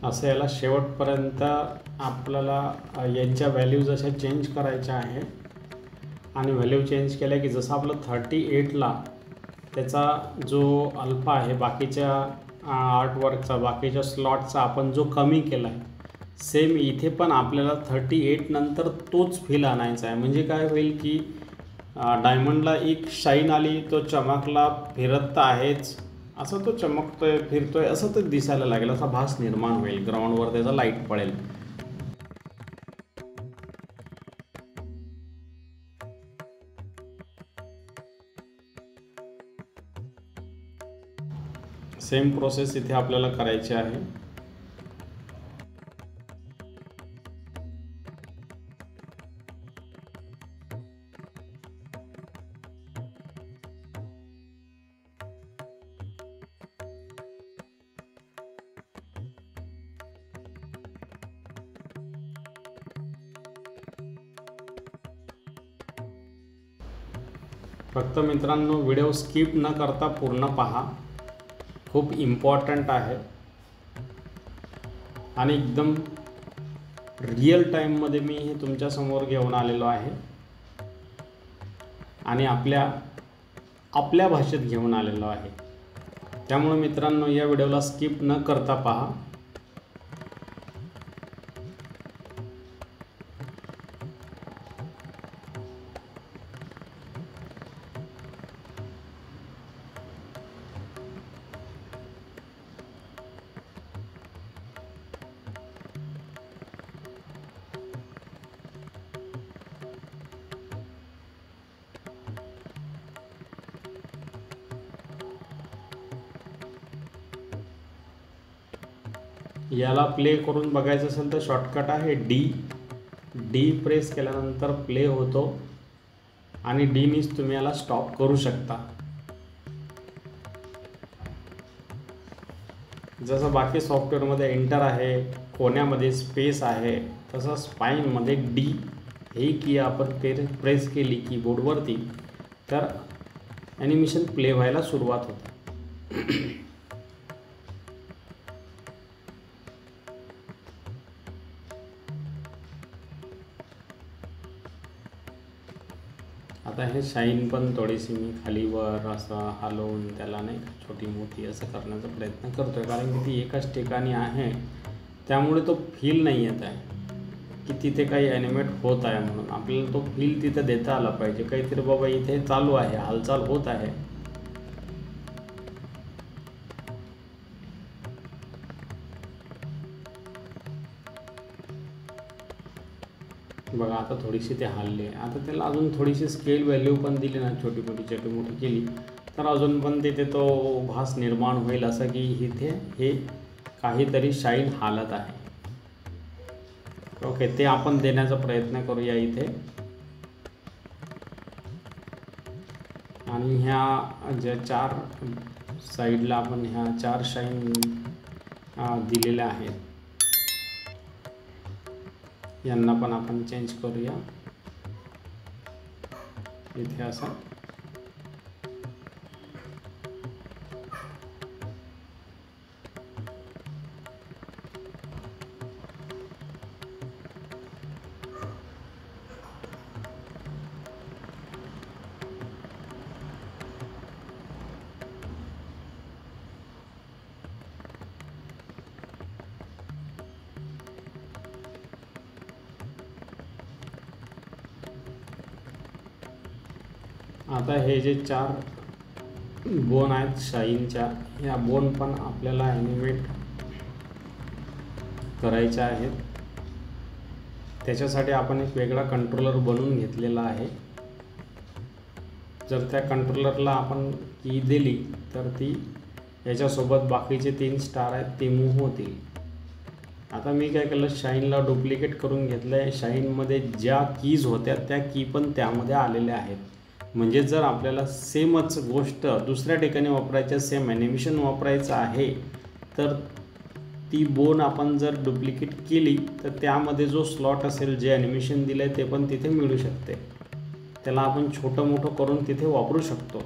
असं याला शेवटपर्यंत आपल्याला यांच्या व्हॅल्यूज अशा चेंज करायच्या आहे. आणि व्हॅल्यू चेंज केल्या की जसं आपलं 38ला त्याचा जो अल्फा आहे बाकीच्या आर्टवर्कचा, बाकीच्या स्लॉटचा आपण जो कमी केला आहे, सेम इथे पण आपल्याला 38 नंतर तोच फील आणायचा आहे. म्हणजे काय होईल की डायमंडला एक शाईन आली, तो चमकला, फिरत तर आहेच, असं तो चमकतोय फिरतोय असं तो दिसायला लागेल, असा भास निर्माण होईल, ग्राउंडवर त्याचा लाईट पडेल. सेम प्रोसेस इथे आपल्याला करायची आहे. फक्त मित्रांनो व्हिडिओ स्किप न करता पूर्ण पहा, खूप इम्पॉर्टंट आहे आणि एकदम रिअल टाईममध्ये मी हे तुमच्यासमोर घेऊन आलेलो आहे आणि आपल्या भाषेत घेऊन आलेलो आहे. त्यामुळे मित्रांनो या व्हिडिओला स्किप न करता पहा. याला प्ले करून बघायचं असेल तर शॉर्टकट आहे डी प्रेस केल्यानंतर प्ले होतो आणि डीनीच तुम्ही याला स्टॉप करू शकता. जसं बाकी सॉफ्टवेअरमध्ये एंटर आहे, कोण्यामध्ये स्पेस आहे, तसं स्पाईनमध्ये डी ही की आपण प्रेस केली कीबोर्डवरती तर ॲनिमेशन प्ले व्हायला सुरुवात होते. आता हे शाईन पण थोडीशी मी खालीवर असं हलवून त्याला नाही छोटी मोठी असं करण्याचा प्रयत्न करतो आहे, कारण की ती एकाच ठिकाणी आहे त्यामुळे तो फील नाही येत आहे की तिथे काही ॲनिमेट होत आहे. म्हणून आपल्याला तो फील तिथे देता आला पाहिजे, काहीतरी बाबा इथे चालू आहे, हालचाल होत आहे. बघा आता थोडीशी ते हलली आहे. आता त्याला अजून थोडीशी स्केल व्हॅल्यू पण दिली ना, छोटी मोठी केली तर अजून पण तिथे तो भास निर्माण होईल असं की इथे हे काहीतरी शाईन हालत आहे. ओके, ते आपण देण्याचा प्रयत्न करूया इथे. आणि ह्या ज्या 4 साईडला आपण ह्या 4 शाईन दिलेल्या आहेत यांना पण आपण चेंज करूया इथे असं. आता हे जे 4 बोन आहेत शाईनच्या, या बोन पण आपल्याला ॲनिमेट करायच्या आहेत. त्याच्यासाठी आपण एक वेगळा कंट्रोलर बनवून घेतलेला आहे. जर त्या कंट्रोलरला आपण की दिली तर ती याच्यासोबत बाकीचे 3 स्टार आहेत ते मूव्ह होतील. आता मी काय केलं, शाईनला डुप्लिकेट करून घेतलं आहे. शाईनमध्ये ज्या कीज होत्या त्या की पण त्यामध्ये आलेल्या आहेत. म्हणजे जर आपल्याला सेमच गोष्ट दुसऱ्या ठिकाणी वापरायचं, सेम ॲनिमेशन वापरायचं आहे तर ती बोन आपण जर डुप्लिकेट केली तर त्यामध्ये जो स्लॉट असेल, जे ॲनिमेशन दिलं आहे ते पण तिथे मिळू शकते. त्याला आपण छोटं मोठं करून तिथे वापरू शकतो.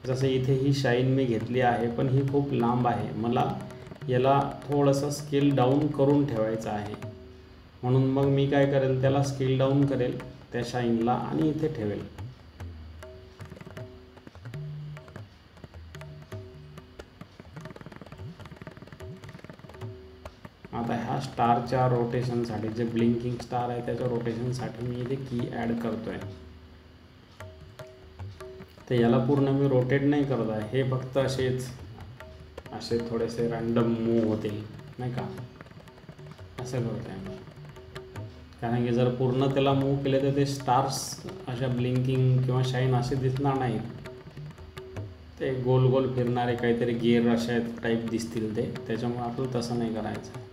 जसं इथे ही शाईन मी घेतली आहे पण ही खूप लांब आहे, मला याला थोडंसं स्केल डाऊन करून ठेवायचं आहे. म्हणून मग मी काय करेल, त्याला स्केल डाऊन करेल त्या शाईनला आणि इथे ठेवेल. आता ह्या स्टारच्या रोटेशनसाठी, जे ब्लिंकिंग स्टार आहे त्याच्या रोटेशनसाठी मी इथे की ॲड करतो आहे. तर याला पूर्ण मी रोटेट नाही करत आहे, हे फक्त असेच असे थोडेसे रँडम मूव होतील नाही का, असं करतो आहे मी. कारण की जर पूर्ण त्याला मूव केले तर ते स्टार्स अशा ब्लिंकिंग किंवा शाईन असे दिसणार नाहीत, ते गोल गोल फिरणारे काहीतरी गिअर अशा टाईप दिसतील ते, त्याच्यामुळे आपल्याला तसं नाही करायचं.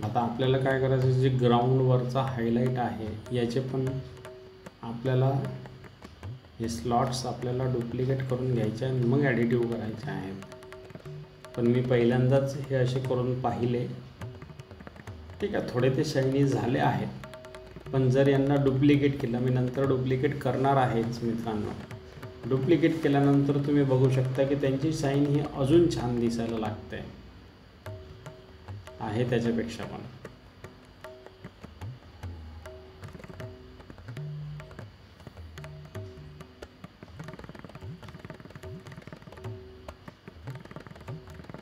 आता आपल्याला काय करायचं, जे ग्राउंडवरचा हायलाईट आहे याचे पण आपल्याला हे स्लॉट्स आपल्याला डुप्लिकेट करून घ्यायचे आणि मग ॲडिटिव्ह करायचे आहेत. पण मी पहिल्यांदाच हे असे करून पाहिले. ठीक आहे, थोडे ते शायनी झाले आहेत, पण जर यांना डुप्लिकेट केलं, मी नंतर डुप्लिकेट करणार आहेच मित्रांनो. डुप्लिकेट केल्यानंतर तुम्ही बघू शकता की त्यांची शाईन ही अजून छान दिसायला लागते आहे त्याच्यापेक्षा पण.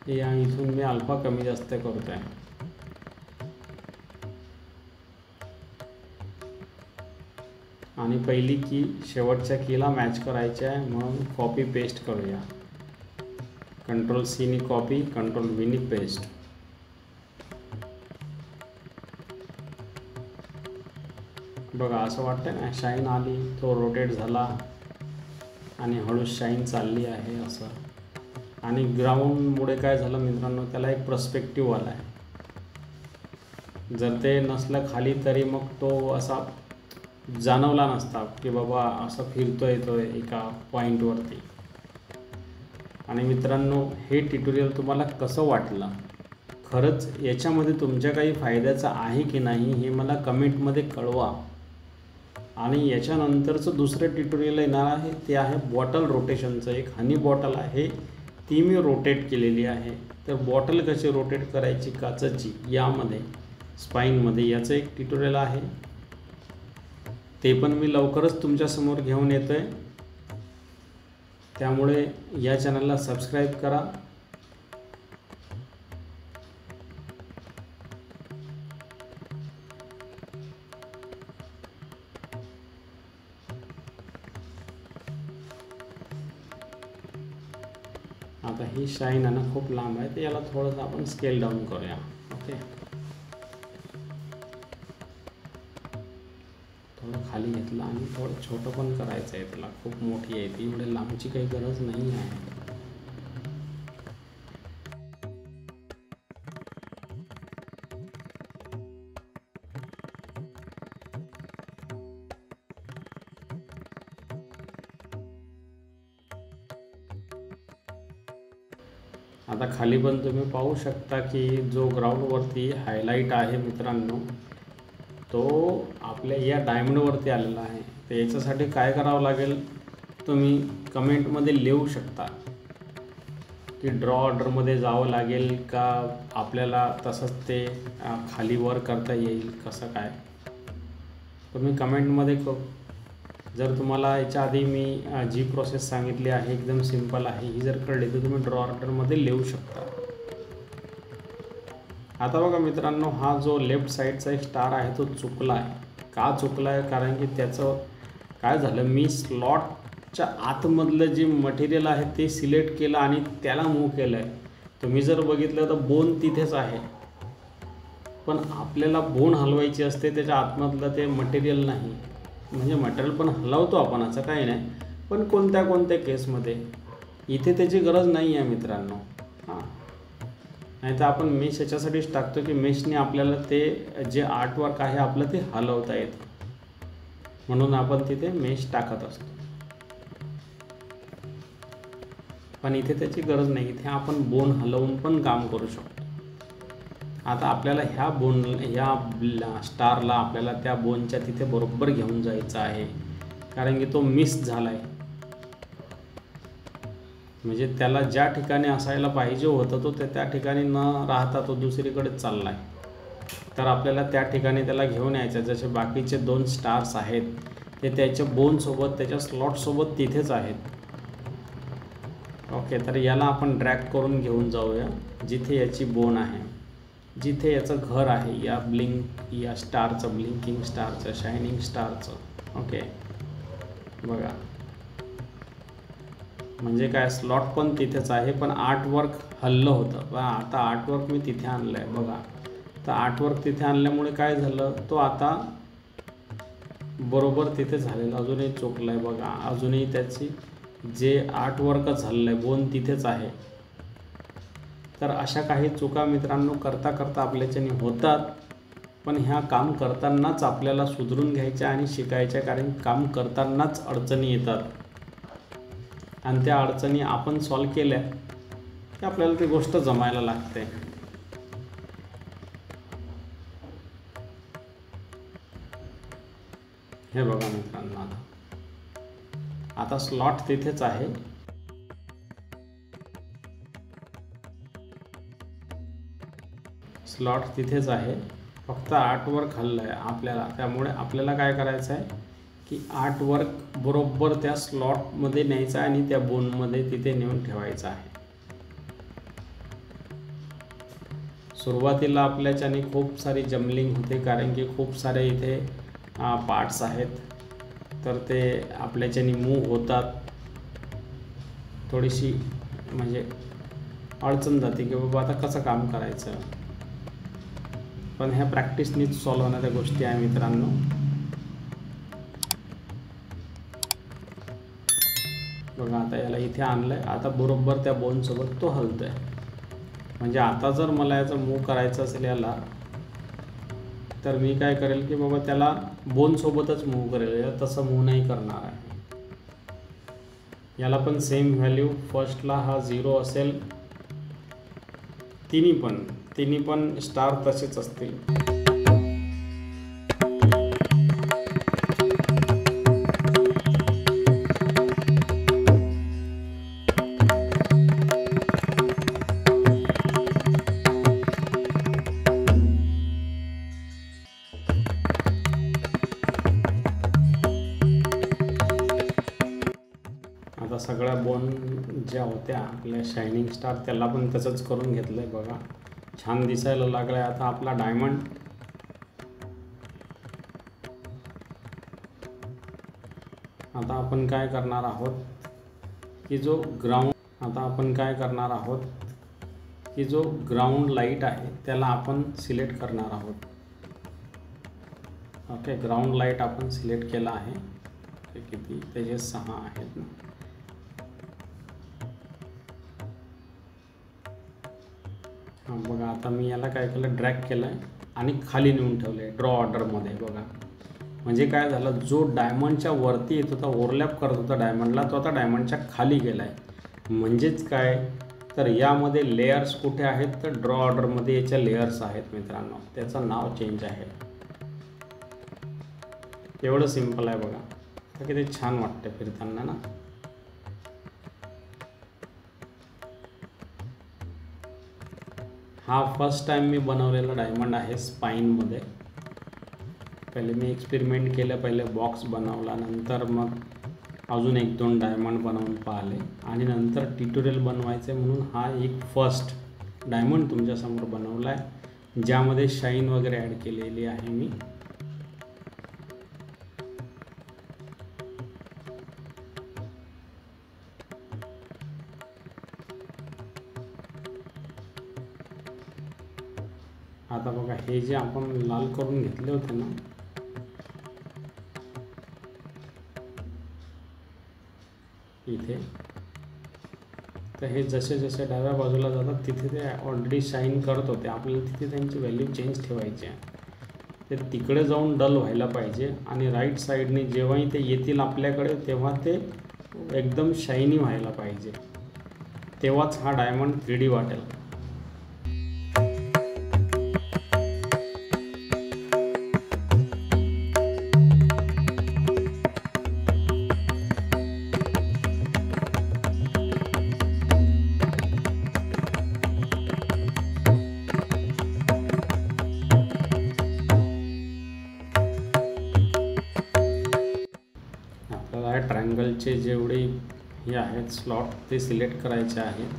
या इथून मी अल्फा कमी जास्त करतो आहे. आणि पहिली की शेवटच्या कीला मॅच करायची आहे, म्हणून कॉपी पेस्ट करूया. कंट्रोल सी नी कॉपी, कंट्रोल व्ही नी पेस्ट. बघा असं वाटतं ना, शाईन आली, तो रोटेट झाला आणि हळू शाईन चालली आहे असं. आणि ग्राउंडमुळे काय झालं मित्रांनो, त्याला एक पर्स्पेक्टिव्ह आला आहे. जर ते नसलं खाली तरी मग तो असा जाणवला नसता की बाबा असं फिरतोय तो एका पॉईंटवरती. आणि मित्रांनो, हे ट्युटोरियल तुम्हाला कसं वाटलं, खरंच याच्यामध्ये तुमच्या काही फायद्याचं आहे की नाही हे मला कमेंटमध्ये कळवा. आणि याच्यानंतरचं दुसरं ट्युटोरियल येणार आहे, ते आहे बॉटल रोटेशनचं. एक हनी बॉटल आहे, ती मी रोटेट केलेली आहे. तर बॉटल कशी रोटेट करायची काचेची यामध्ये स्पाईनमध्ये, याचं एक ट्युटोरियल आहे, ते पण मी लवकरच तुमच्यासमोर घेऊन येतो आहे. त्यामुळे या चॅनलला सबस्क्राईब करा. आता ही शाईन आहे ना खूप लांब आहे, तर याला थोडंसं आपण स्केल डाऊन करूया. ओके, थोडं खाली घेतलं आणि थोडं छोटं पण करायचं आहे त्याला. खूप मोठी आहे ती, एवढे लांबची काही गरज नाही आहे. आता खाली पण तुम्ही पाहू शकता की जो ग्राउंडवरती हायलाईट आहे मित्रांनो, तो आपल्या या डायमंडवरती आलेला आहे. तर याच्यासाठी काय करावं लागेल तुम्ही कमेंटमध्ये लिहू शकता की ड्रॉ ऑर्डरमध्ये जावं लागेल का आपल्याला तसंच ते खाली वर करता येईल, कसं काय तुम्ही कमेंटमध्ये जर तुम्हाला याच्या आधी मी जी प्रोसेस सांगितली आहे एकदम सिंपल आहे, ही जर कळली तर तुम्ही ड्रॉ ऑर्डरमध्ये लिहू शकता. आता बघा मित्रांनो, हा जो लेफ्ट साईडचा एक स्टार आहे तो चुकला आहे. का चुकला आहे, कारण की त्याचं काय झालं, मी स्लॉटच्या आतमधलं जे मटेरियल आहे ते सिलेक्ट केलं आणि त्याला मूव्ह केलं आहे. तुम्ही जर बघितलं तर बोन तिथेच आहे, पण आपल्याला बोन हलवायची असते, त्याच्या आतमधलं ते मटेरियल नाही. म्हणजे मटेरियल पण हलवतो आपण, असं काही नाही, पण कोणत्या कोणत्या केसमध्ये. इथे त्याची गरज नाही आहे मित्रांनो. हां, नाही तर आपण मेश याच्यासाठीच टाकतो की मेशने आपल्याला ते जे आर्टवर्क आहे आपलं ते हलवता येतं, म्हणून आपण तिथे मेश टाकत असतो. पण इथे त्याची गरज नाही, इथे आपण बोन हलवून पण काम करू शकतो. आता आपल्याला ह्या स्टारला आपल्याला त्या बोनच्या तिथे बरोबर घेऊन जायचं आहे, कारण की तो मिस झाला आहे. म्हणजे त्याला ज्या ठिकाणी असायला पाहिजे होतं तो त्या ठिकाणी न राहता तो दुसरीकडेच चालला आहे. तर आपल्याला त्या ठिकाणी त्याला घेऊन यायचं. जसे बाकीचे 2 स्टार्स आहेत ते त्याच्या बोनसोबत त्याच्या स्लॉटसोबत तिथेच आहेत. ओके, तर याला आपण ड्रॅग करून घेऊन जाऊया जिथे याची बोन आहे, जिथे याचं घर आहे, या स्टारचं, ब्लिंकिंग स्टारचं, शायनिंग स्टारचं. ओके, बघा म्हणजे काय, स्लॉट पण तिथेच आहे पण आर्टवर्क हल्लं होतं. आता आर्टवर्क मी तिथे आणलं आहे बघा. तर आर्टवर्क तिथे आणल्यामुळे काय झालं, तो आता बरोबर तिथे झालेलं, अजूनही चुकलं आहे बघा. अजूनही त्याची जे आर्टवर्कच झालेलं आहे, बोन तिथेच आहे. तर अशा काही चुका मित्रांनो करता करता आपल्याच्याने होतात, पण ह्या काम करतानाच आपल्याला सुधरून घ्यायच्या आणि शिकायच्या. कारण काम करतानाच अडचणी येतात आणि त्या अडचणी आपण सॉल्व केल्या की आपल्याला ती गोष्ट जमायला लागते. हे बघा मित्रांनो, आता स्लॉट तिथेच आहे. स्लॉट तिथेच आहे, फक्त आर्टवर्क हल्लं आहे आपल्याला. त्यामुळे आपल्याला काय करायचं आहे की आर्टवर्क बरोबर त्या स्लॉटमध्ये न्यायचं आणि त्या बोनमध्ये तिथे नेऊन ठेवायचं आहे. सुरुवातीला आपल्याच्याने खूप सारी जम्बलिंग होते, कारण की खूप सारे इथे पार्ट्स आहेत, तर ते आपल्याच्याने मूव होतात. थोडीशी म्हणजे अडचण जाते की बाबा आता कसं काम करायचं. पण ह्या प्रॅक्टिसनीच सॉल्व होणाऱ्या गोष्टी आहे मित्रांनो. बघा आता याला इथे आणलं आहे, आता बरोबर त्या बोनसोबत तो हलतो आहे. म्हणजे आता जर मला याचं मूव करायचं असेल याला, तर मी काय करेल की बाबा त्याला बोनसोबतच मूव करेल, तसं मूव नाही करणार आहे. याला पण सेम व्हॅल्यू, फर्स्टला हा 0 असेल, तिन्ही पण स्टार तसेच असतील. आता सगळ्या बोन ज्या होत्या आपल्या शायनिंग स्टार, त्याला पण तसंच करून घेतलं आहे बघा. छान दिसायला लागला आहे आता आपला डायमंड. आता आपण काय करणार आहोत की जो ग्राउंड लाईट आहे त्याला आपण सिलेक्ट करणार आहोत. ओके, ग्राउंड लाईट आपण सिलेक्ट केला आहे. ते किती, त्याचे 6 आहेत ना. हां बघा, आता मी याला काय केलं, ड्रॅग केलं आहे आणि खाली नेऊन ठेवलं आहे ड्रॉ ऑर्डरमध्ये. बघा म्हणजे काय झालं, जो डायमंडच्या वरती येत होता, ओव्हरलॅप करत होता डायमंडला, तो आता डायमंडच्या खाली गेला आहे. म्हणजेच काय, तर यामध्ये लेयर्स कुठे आहेत, तर ड्रॉ ऑर्डरमध्ये याच्या लेयर्स आहेत मित्रांनो. त्याचं नाव चेंज आहे. एवढं सिम्पल आहे बघा. तर किती छान वाटतं फिरताना ना. हा फर्स्ट टाइम मी बनवलेला डायमंड आहे स्पाईनमध्ये. पहिले मी एक्सपेरिमेंट केलं, पहिले बॉक्स बनवला, नंतर मग अजून 1-2 डायमंड बनवून पाहिले आणि नंतर ट्युटोरियल बनवायचे म्हणून हा एक फर्स्ट डायमंड तुमच्यासमोर बनवला आहे, ज्यामध्ये शाईन वगैरे ॲड केलेली आहे मी. आता बघा, हे जे आपण लाल करून घेतले होते ना, इथे, तर हे जसे जसे डाव्या बाजूला जातात तिथे ते ऑलरेडी शाईन करत होते. आपल्याला तिथे त्यांची व्हॅल्यू चेंज ठेवायची आहे. ते तिकडे जाऊन डल व्हायला पाहिजे आणि राईट साईडने जेव्हाही ते येतील आपल्याकडे, तेव्हा ते एकदम शायनी व्हायला पाहिजे. तेव्हाच हा डायमंड 3D वाटेल. मला या ट्रायंगलचे जेवढे हे आहेत स्लॉट ते सिलेक्ट करायचे आहेत.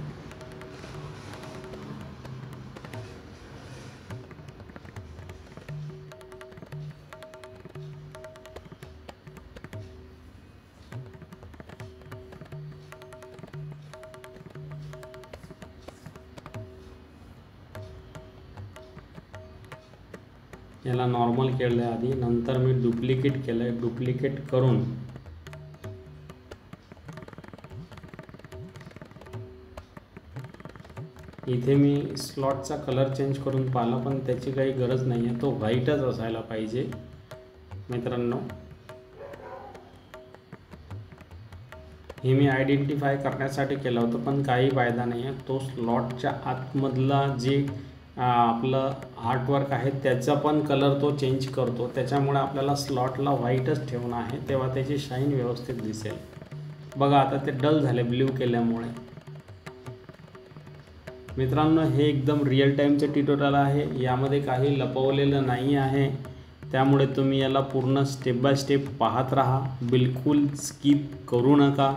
याला नॉर्मल केलं आहे आधी, नंतर मी डुप्लिकेट केलं आहे. डुप्लिकेट करून इथे मी स्लॉटचा कलर चेंज करून पाहिला, पण त्याची काही गरज नाही आहे, तो व्हाईटच असायला पाहिजे मित्रांनो. हे मी आयडेंटिफाय करण्यासाठी केलं होतं, पण काही फायदा नाही आहे. तो स्लॉटच्या आतमधला जे आपलं आर्टवर्क आहे त्याचा पण कलर तो चेंज करतो. त्याच्यामुळे आपल्याला स्लॉटला व्हाईटच ठेवणं आहे, तेव्हा त्याची शाईन व्यवस्थित दिसेल. बघा आता ते डल झाले ब्ल्यू केल्यामुळे. मित्रांनो हे एकदम रिअल टाईमचे ट्युटोरियल आहे, यामध्ये काही लपवलेलं नाही आहे. त्यामुळे तुम्ही याला पूर्ण स्टेप बाय स्टेप पाहत राहा, बिलकुल स्किप करू नका.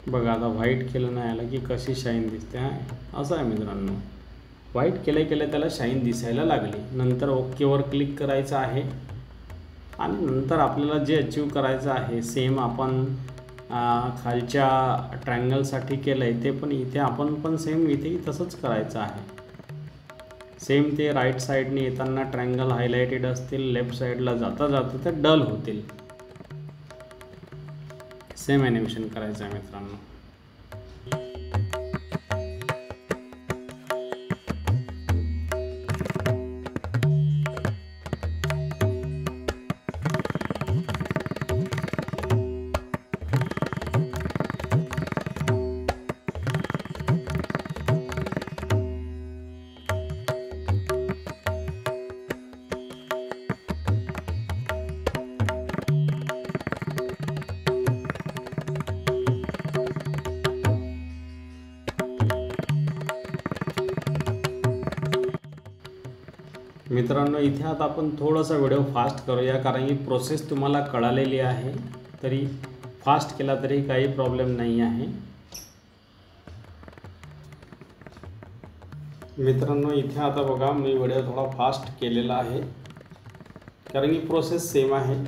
बघा आता व्हाईट केलं नाही आलं की कशी शाईन दिसते. असं आहे मित्रांनो, व्हाईट केल्या त्याला शाईन दिसायला लागली. नंतर ओकेवर क्लिक करायचं आहे आणि नंतर आपल्याला जे अचीव करायचं आहे सेम आपण खालच्या ट्रायंगलसाठी केलं आहे ते पण इथे आपण पण सेम इथे तसंच करायचं आहे. सेम ते राईट साईडने येताना ट्रायंगल हायलाइटेड असतील, लेफ्ट साईडला जाता जाता ते डल होतील. सेम ॲनिमेशन करायचं आहे मित्रांनो. मित्रांनो इथे आता आपण थोडासा व्हिडिओ फास्ट करूया, कारण की प्रोसेस तुम्हाला कळालेली आहे. तरी फास्ट केला तरी काही प्रॉब्लेम नाही आहे. मित्रांनो इथे आता बघा मी व्हिडिओ थोडा फास्ट केलेला आहे, कारण की प्रोसेस सेम आहे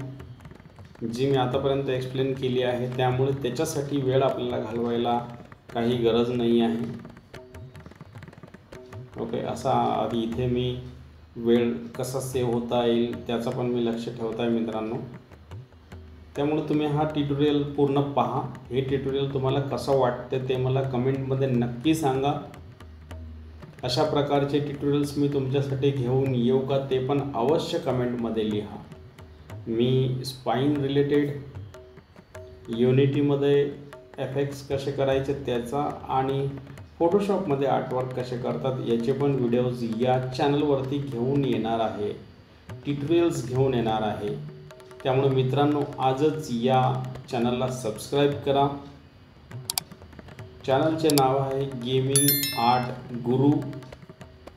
जी मी आतापर्यंत एक्सप्लेन केली आहे. त्यामुळे त्याच्यासाठी वेळ आपल्याला घालवायला काही गरज नाही आहे. ओके, असा आधी इथे मी वेळ कसा सेव्ह होता येईल त्याचा पण मी लक्ष ठेवत आहे मित्रांनो. त्यामुळे तुम्ही हा ट्युटोरियल पूर्ण पहा. हे ट्युटोरियल तुम्हाला कसं वाटतं ते मला कमेंटमध्ये नक्की सांगा. अशा प्रकारचे ट्युटोरियल्स मी तुमच्यासाठी घेऊन येऊ का ते पण अवश्य कमेंटमध्ये लिहा. मी स्पाईन रिलेटेड, युनिटीमध्ये एफेक्ट्स कसे करायचे त्याचा आणि फोटोशॉपमध्ये आर्टवर्क कसे करतात याचे पण व्हिडिओज या चॅनलवरती घेऊन येणार आहे, ट्युटोरियल्स घेऊन येणार आहे. त्यामुळे मित्रांनो आजच या चॅनलला सबस्क्राईब करा. चॅनलचे नाव आहे गेमिंग आर्ट गुरु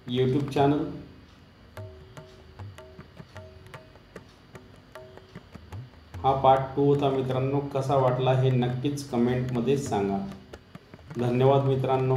यूट्यूब चॅनल. हा पार्ट 2 होता मित्रांनो. कसा वाटला हे नक्कीच कमेंटमध्ये सांगा. धन्यवाद मित्रांनो.